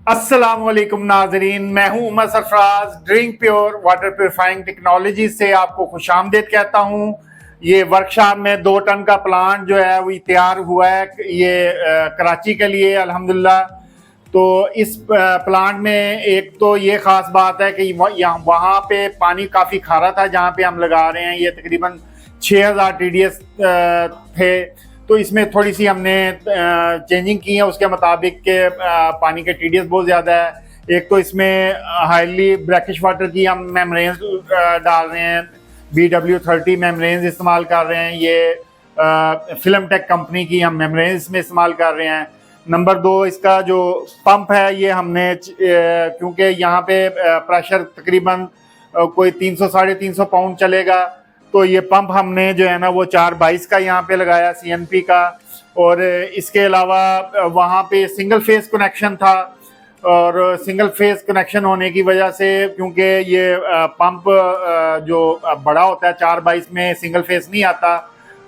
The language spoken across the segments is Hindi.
अस्सलामुअलैकुम नाजरीन, मैं हूं Umar Sarfaraz. Drink pure water purifying technology से आपको खुशामदीद कहता हूं। ये वर्कशॉप में 2 टन का प्लांट जो है वो तैयार हुआ है, ये कराची के लिए अल्हम्दुलिल्लाह। तो इस प्लांट में एक तो ये ख़ास बात है कि वहाँ पे पानी काफ़ी खारा था जहाँ पे हम लगा रहे हैं। ये तकरीबन 6000 TDS थे। तो इसमें थोड़ी सी हमने चेंजिंग की है उसके मुताबिक के पानी के TDS बहुत ज़्यादा है। एक तो इसमें हाईली ब्रैकिश वाटर की हम मेम्ब्रेन्स डाल रहे हैं, BW30 मेम्ब्रेन्स इस्तेमाल कर रहे हैं। ये फिल्म टेक कंपनी की हम मेम्ब्रेन्स में इस्तेमाल कर रहे हैं। नंबर 2, इसका जो पंप है ये हमने क्योंकि यहाँ पे प्रेशर तकरीबन कोई 300 साढ़े 300 पाउंड चलेगा, तो ये पंप हमने जो है ना वो 422 का यहाँ पे लगाया CNP का। और इसके अलावा वहाँ पे सिंगल फेस कनेक्शन था, और सिंगल फेस कनेक्शन होने की वजह से क्योंकि ये पंप जो बड़ा होता है 422 में सिंगल फेस नहीं आता,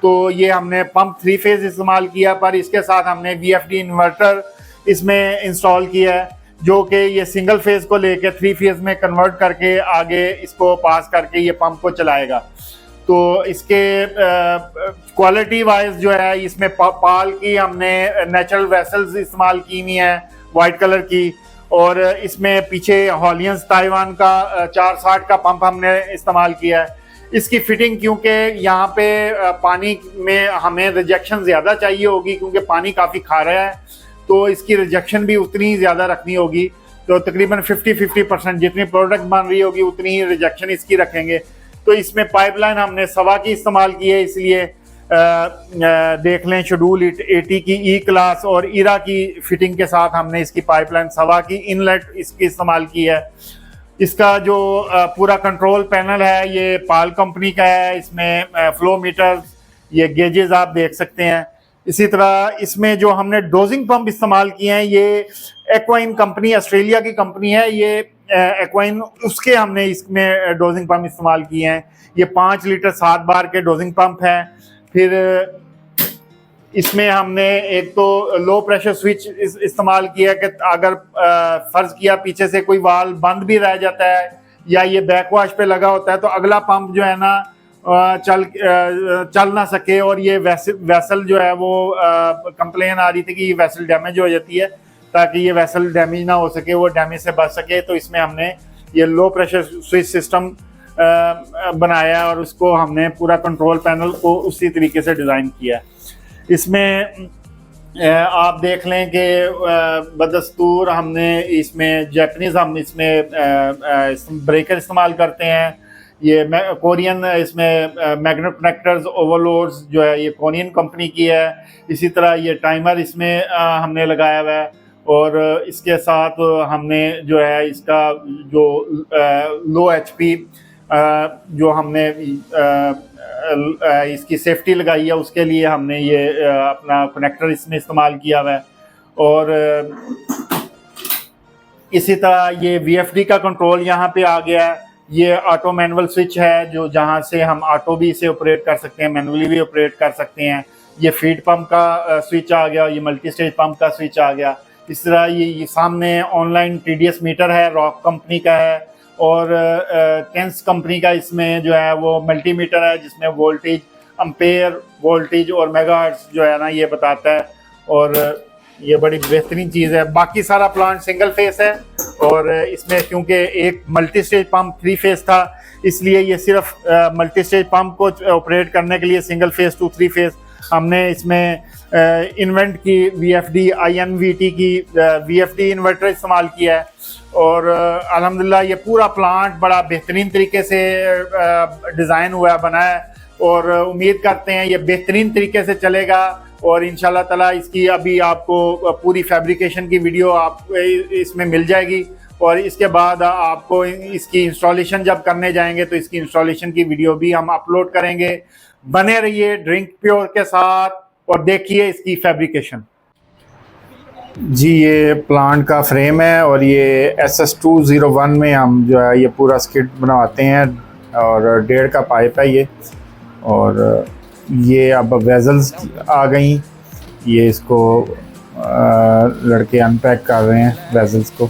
तो ये हमने पंप 3 फेज इस्तेमाल किया। पर इसके साथ हमने VFD इन्वर्टर इसमें इंस्टॉल किया है, जो कि ये सिंगल फेज को लेके 3 फेज में कन्वर्ट करके आगे इसको पास करके ये पंप को चलाएगा। तो इसके क्वालिटी वाइज जो है इसमें पाल की हमने नेचुरल वेसल्स इस्तेमाल की हुई हैं वाइट कलर की। और इसमें पीछे हॉलियंस ताइवान का 460 का पंप हमने इस्तेमाल किया है। इसकी फिटिंग क्योंकि यहाँ पे पानी में हमें रिजेक्शन ज़्यादा चाहिए होगी क्योंकि पानी काफ़ी खारा है, तो इसकी रिजेक्शन भी उतनी ही ज़्यादा रखनी होगी। तो तकरीबन 50% जितनी प्रोडक्ट बन रही होगी उतनी ही रिजेक्शन इसकी रखेंगे। तो इसमें पाइपलाइन हमने सवा की इस्तेमाल की है, इसलिए देख लें शेड्यूल 80 की E क्लास और ईरा की फिटिंग के साथ हमने इसकी पाइपलाइन सवा की इनलेट इसकी इस्तेमाल की है। इसका जो पूरा कंट्रोल पैनल है ये पाल कंपनी का है। इसमें फ्लो मीटर, ये गेजेस आप देख सकते हैं। इसी तरह इसमें जो हमने डोजिंग पंप इस्तेमाल किए हैं ये एक्वाइन कंपनी, ऑस्ट्रेलिया की कंपनी है ये एक्वाइन, उसके हमने इसमें डोजिंग पंप इस्तेमाल किए हैं। ये 5 लीटर 7 बार के डोजिंग पंप हैं। फिर इसमें हमने एक तो लो प्रेशर स्विच इस्तेमाल किया कि अगर फर्ज किया पीछे से कोई वाल बंद भी रह जाता है या ये बैक वॉश पे लगा होता है तो अगला पंप जो है ना चल ना सके। और ये वेसल जो है वो कंप्लेन आ रही थी कि ये वेसल डैमेज हो जाती है, ताकि ये वेसल डैमेज ना हो सके, वो डैमेज से बच सके। तो इसमें हमने ये लो प्रेशर स्विच सिस्टम बनाया और उसको हमने पूरा कंट्रोल पैनल को उसी तरीके से डिज़ाइन किया। इसमें आप देख लें कि बदस्तूर हमने इसमें जैपनीज़ हम इसमें ब्रेकर इस्तेमाल करते हैं। ये कोरियन इसमें मैग्नेट कनेक्टर्स ओवरलोड्स जो है ये कोरियन कंपनी की है। इसी तरह ये टाइमर इसमें हमने लगाया हुआ है। और इसके साथ हमने जो है इसका जो लो HP जो हमने इसकी सेफ्टी लगाई है उसके लिए हमने ये अपना कनेक्टर इसमें इस्तेमाल किया हुआ है। और इसी तरह ये VFD का कंट्रोल यहाँ पे आ गया है। ये ऑटो मैनुअल स्विच है जो जहाँ से हम ऑटो भी इसे ऑपरेट कर सकते हैं, मैनुअली भी ऑपरेट कर सकते हैं। ये फीड पंप का स्विच आ गया, ये मल्टी स्टेज पंप का स्विच आ गया। इस तरह ये सामने ऑनलाइन TDS मीटर है, रॉक कंपनी का है। और केंस कंपनी का इसमें जो है वो मल्टीमीटर है जिसमें वोल्टेज, एम्पेयर वोल्टेज और मेगाहर्ट्ज जो है ना ये बताता है। और ये बड़ी बेहतरीन चीज़ है। बाकी सारा प्लांट सिंगल फेस है और इसमें क्योंकि एक मल्टी स्टेज पंप 3 फेस था इसलिए ये सिर्फ मल्टी स्टेज पंप को ऑपरेट करने के लिए सिंगल फेस टू 3 फेस हमने इसमें इन्वेंट की VFD INVT की VFD इन्वर्टर इस्तेमाल किया है। और अल्हम्दुलिल्लाह ये पूरा प्लांट बड़ा बेहतरीन तरीके से डिज़ाइन हुआ बना है और उम्मीद करते हैं ये बेहतरीन तरीके से चलेगा। और इंशाल्लाह ताला इसकी अभी आपको पूरी फैब्रिकेशन की वीडियो आप इसमें मिल जाएगी। और इसके बाद आपको इसकी इंस्टॉलेशन जब करने जाएंगे तो इसकी इंस्टॉलेशन की वीडियो भी हम अपलोड करेंगे। बने रहिए ड्रिंक प्योर के साथ और देखिए इसकी फैब्रिकेशन। जी ये प्लांट का फ्रेम है और ये SS201 में हम जो है ये पूरा स्किट बनवाते हैं और 1.5 का पाइप है ये। और ये अब वेजल्स आ गई, ये इसको लड़के अनपैक कर रहे हैं वेजल्स को।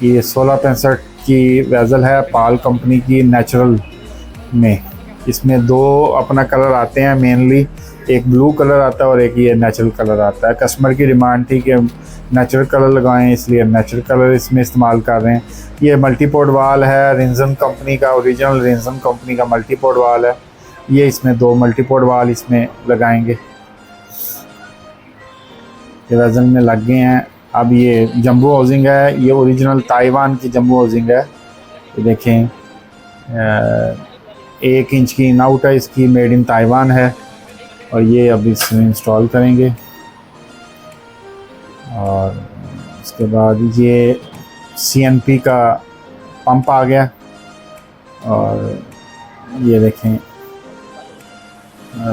ये 1665 की वेजल है पाल कंपनी की नेचुरल में। इसमें दो अपना कलर आते हैं मेनली, एक ब्लू कलर आता है और एक ये नेचुरल कलर आता है। कस्टमर की डिमांड थी कि नेचुरल कलर लगाएं, इसलिए नेचुरल कलर इसमें इस्तेमाल कर रहे हैं। ये मल्टीपोर्ट वाल है, रिंजन कंपनी का, ओरिजिनल रिंजन कंपनी का मल्टीपोर्ट वाल है। ये इसमें दो मल्टीपोर्ट वाल इसमें लगाएंगे, ये वेजल में लग गए हैं। अब ये जंबू हाउसिंग है, ये ओरिजिनल ताइवान की जंबू हाउसिंग है। ये देखें 1 इंच की इन आउट है इसकी, मेड इन ताइवान है। और ये अब इसमें इंस्टॉल करेंगे। और उसके बाद ये CNP का पंप आ गया। और ये देखें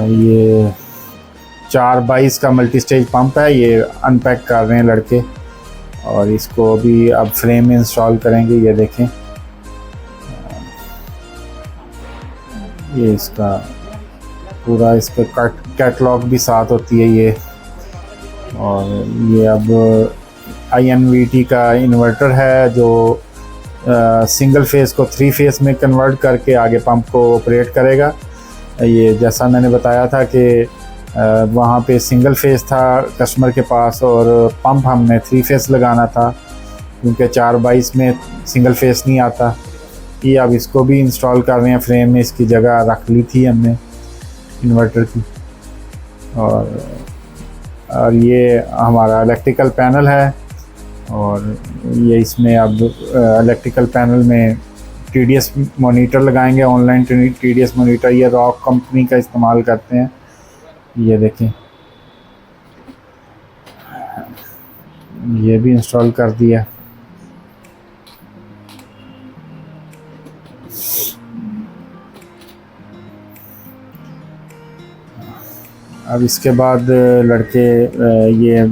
ये 422 का मल्टी स्टेज पंप है, ये अनपैक कर रहे हैं लड़के। और इसको अभी अब फ्रेम में इंस्टॉल करेंगे। ये देखें ये इसका पूरा इसका कैटलॉग भी साथ होती है ये। और ये अब INVT का इन्वर्टर है जो सिंगल फेस को 3 फेस में कन्वर्ट करके आगे पंप को ऑपरेट करेगा। ये जैसा मैंने बताया था कि वहाँ पे सिंगल फेस था कस्टमर के पास और पंप हमने 3 फेस लगाना था क्योंकि 422 में सिंगल फेस नहीं आता। ये अब इसको भी इंस्टॉल कर रहे हैं फ्रेम में, इसकी जगह रख ली थी हमने इन्वर्टर की। और ये हमारा इलेक्ट्रिकल पैनल है। और ये इसमें अब इलेक्ट्रिकल पैनल में TDS मॉनिटर लगाएंगे, ऑनलाइन TDS मॉनिटर। ये रॉक कंपनी का इस्तेमाल करते हैं। ये देखें ये भी इंस्टॉल कर दिया। अब इसके बाद लड़के ये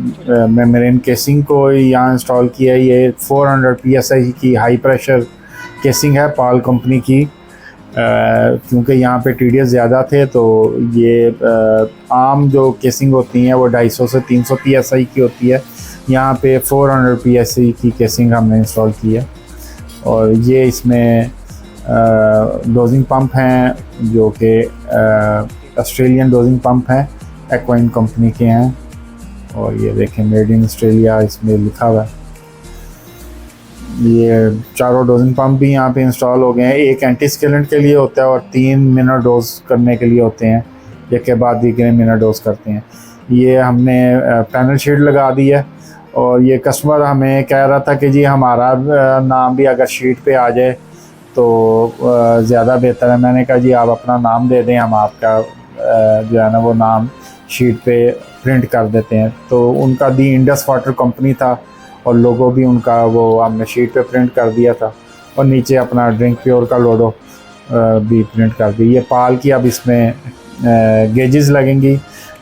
मेम्ब्रेन केसिंग को यहाँ इंस्टॉल किया है। ये 400 PSI की हाई प्रेशर केसिंग है पाल कंपनी की। क्योंकि यहाँ पे TDS ज़्यादा थे तो ये आम जो केसिंग होती हैं वो 250 से 300 PSI की होती है। यहाँ पे 400 PSI की केसिंग हमने इंस्टॉल की है। और ये इसमें डोजिंग पंप हैं जो कि ऑस्ट्रेलियन डोजिंग पंप हैं, एक्वाइन कंपनी के हैं। और ये देखें मेड इन ऑस्ट्रेलिया इसमें लिखा हुआ है। ये चारों डोजिंग पंप भी यहाँ पे इंस्टॉल हो गए हैं। एक एंटी स्केलेंट के लिए होता है और 3 मिनट डोज करने के लिए होते हैं, एक के बाद 2 मिनट डोज करते हैं। ये हमने पैनल शीट लगा दी है। और ये कस्टमर हमें कह रहा था कि जी हमारा नाम भी अगर शीट पे आ जाए तो ज़्यादा बेहतर है। मैंने कहा जी आप अपना नाम दे दें, हम आपका जो है ना वो नाम शीट पे प्रिंट कर देते हैं। तो उनका दी इंडस वाटर कंपनी था और लोगो भी उनका वो हमने शीट पे प्रिंट कर दिया था। और नीचे अपना ड्रिंक प्योर का लोगो भी प्रिंट कर दी। ये पाल की अब इसमें गेजेस लगेंगी।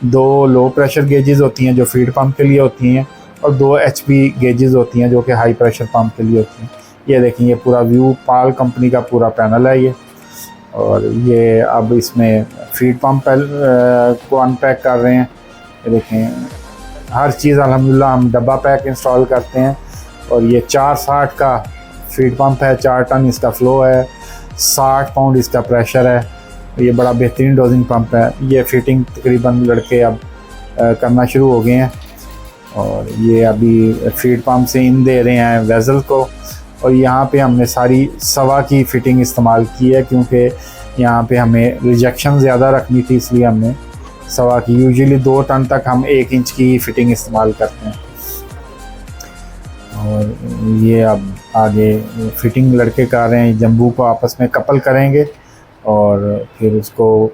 2 लो प्रेशर गेजेस होती हैं जो फीड पंप के लिए होती हैं और 2 HP गेजेस होती हैं जो कि हाई प्रेशर पंप के लिए होती हैं। ये देखें ये पूरा व्यू पाल कंपनी का पूरा पैनल है ये। और ये अब इसमें फीड पंप को अनपैक कर रहे हैं। ये देखें हर चीज़ अल्हम्दुलिल्लाह हम डब्बा पैक इंस्टॉल करते हैं। और ये 460 का फीड पंप है, 4 टन इसका फ़्लो है, 60 पाउंड इसका प्रेशर है। ये बड़ा बेहतरीन डोजिंग पंप है। ये फिटिंग तकरीबन लड़के अब करना शुरू हो गए हैं। और ये अभी फीड पंप से इन दे रहे हैं वेजल को। और यहाँ पे हमने सारी सवा की फ़िटिंग इस्तेमाल की है क्योंकि यहाँ पे हमें रिजेक्शन ज़्यादा रखनी थी, इसलिए हमने सवा की। यूजुअली 2 टन तक हम 1 इंच की फ़िटिंग इस्तेमाल करते हैं। और ये अब आगे फ़िटिंग लड़के कर रहे हैं, जंबू को आपस में कपल करेंगे और फिर उसको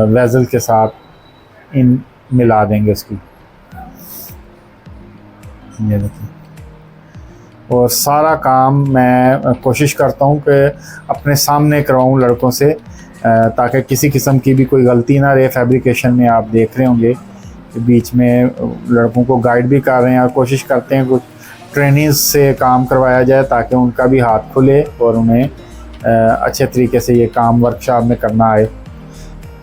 वेजल के साथ इन मिला देंगे उसकी। ये देखिए। और सारा काम मैं कोशिश करता हूँ कि अपने सामने करवाऊँ लड़कों से ताकि किसी किस्म की भी कोई गलती ना रहे। फैब्रिकेशन में आप देख रहे होंगे कि बीच में लड़कों को गाइड भी कर रहे हैं और कोशिश करते हैं कुछ ट्रेनिंग्स से काम करवाया जाए ताकि उनका भी हाथ खुले और उन्हें अच्छे तरीके से ये काम वर्कशॉप में करना आए,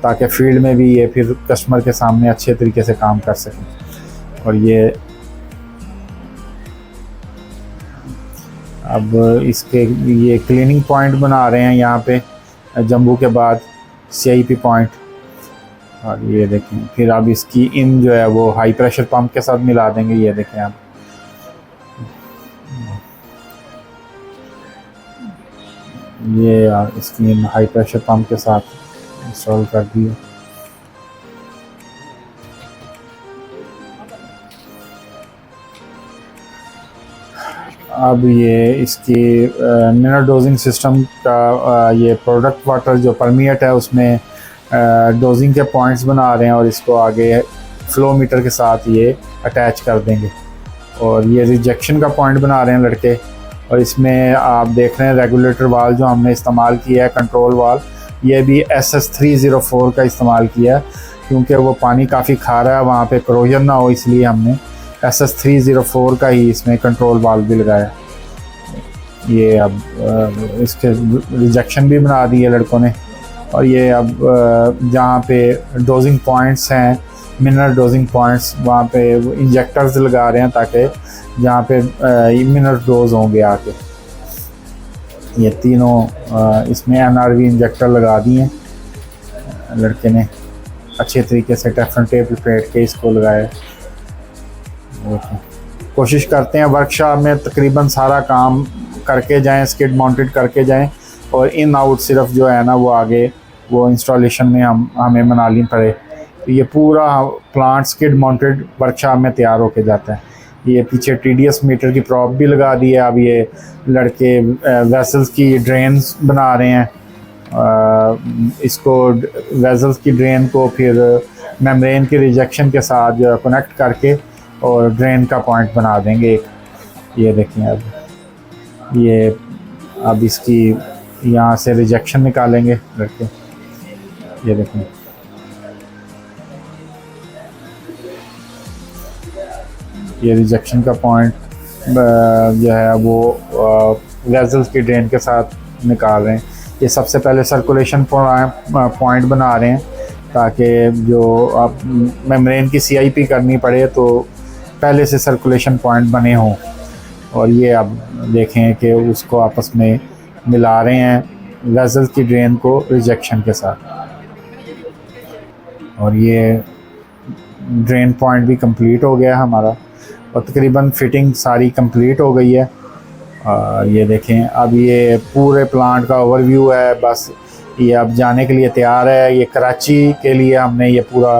ताकि फील्ड में भी ये फिर कस्टमर के सामने अच्छे तरीके से काम कर सकें। और ये अब इसके ये क्लीनिंग पॉइंट बना रहे हैं यहाँ पे जम्बू के बाद, CIP पॉइंट। और ये देखें फिर अब इसकी इन जो है वो हाई प्रेशर पंप के साथ मिला देंगे। ये देखें आप, ये इसकी इन हाई प्रेशर पंप के साथ इंस्टॉल कर दिए। अब ये इसकी मिनरल डोजिंग सिस्टम का ये प्रोडक्ट वाटर जो परमिट है उसमें डोजिंग के पॉइंट्स बना रहे हैं और इसको आगे फ्लो मीटर के साथ ये अटैच कर देंगे। और ये रिजेक्शन का पॉइंट बना रहे हैं लड़के। और इसमें आप देख रहे हैं रेगुलेटर वाल जो हमने इस्तेमाल किया है, कंट्रोल वाल, ये भी SS304 का इस्तेमाल किया है क्योंकि वो पानी काफ़ी खारा है, वहाँ पे करोजन ना हो इसलिए हमने SS304 का ही इसमें कंट्रोल वाल भी लगाया। ये अब इसके रिजेक्शन भी बना दिए लड़कों ने। और ये अब जहाँ पे डोजिंग पॉइंट्स हैं, मिनरल डोजिंग पॉइंट्स, वहाँ पे इंजेक्टर्स लगा रहे हैं ताकि जहाँ पे मिनरल डोज होंगे आके। ये तीनों इसमें NRV इंजेक्टर लगा दिए हैं लड़के ने, अच्छे तरीके से टेफन टेप लपेट के इसको लगाया। कोशिश करते हैं वर्कशॉप में तकरीबन सारा काम करके जाएं, स्किड माउंटेड करके जाएं और इन आउट सिर्फ जो है ना वो आगे वो इंस्टॉलेशन में हमें मनाली पड़े। तो ये पूरा प्लांट स्किड माउंटेड वर्कशॉप में तैयार होके जाता है। ये पीछे TDS मीटर की प्रॉप भी लगा दी है। अब ये लड़के वेसल्स की ड्रेन्स बना रहे हैं। इसको वेसल्स की ड्रेन को फिर मेम्ब्रेन के रिजेक्शन के साथ जो कनेक्ट करके और ड्रेन का पॉइंट बना देंगे एक। ये देखें अब ये अब इसकी यहाँ से रिजेक्शन निकालेंगे लड़के। ये देखें ये रिजेक्शन का पॉइंट जो है वो वेसल्स की ड्रेन के साथ निकाल रहे हैं। ये सबसे पहले सर्कुलेशन पॉइंट बना रहे हैं ताकि जो आप मेम्ब्रेन की CIP करनी पड़े तो पहले से सर्कुलेशन पॉइंट बने हों। और ये अब देखें कि उसको आपस में मिला रहे हैं वेसल्स की ड्रेन को रिजेक्शन के साथ। और ये ड्रेन पॉइंट भी कंप्लीट हो गया हमारा और तकरीबन फिटिंग सारी कंप्लीट हो गई है। ये देखें अब ये पूरे प्लांट का ओवरव्यू है। बस ये अब जाने के लिए तैयार है। ये कराची के लिए हमने ये पूरा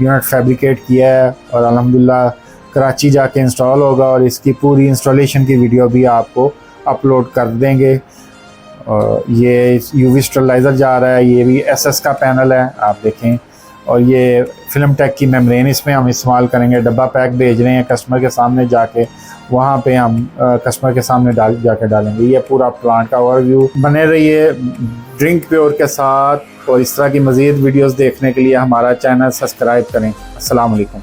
यूनिट फैब्रिकेट किया है और अल्हम्दुलिल्लाह कराची जाके इंस्टॉल होगा और इसकी पूरी इंस्टॉलेशन की वीडियो भी आपको अपलोड कर देंगे। और ये UV स्टरलाइज़र जा रहा है, ये भी SS का पैनल है आप देखें। और ये फिल्म टेक की मेम्ब्रेन इसमें हम इस्तेमाल करेंगे। डब्बा पैक भेज रहे हैं कस्टमर के सामने जाके, वहाँ पे हम कस्टमर के सामने जाके डालेंगे। ये पूरा प्लांट का ओवरव्यू। बने रहिए ड्रिंक प्योर के साथ और इस तरह की मज़ीद वीडियोस देखने के लिए हमारा चैनल सब्सक्राइब करें। अस्सलाम वालेकुम।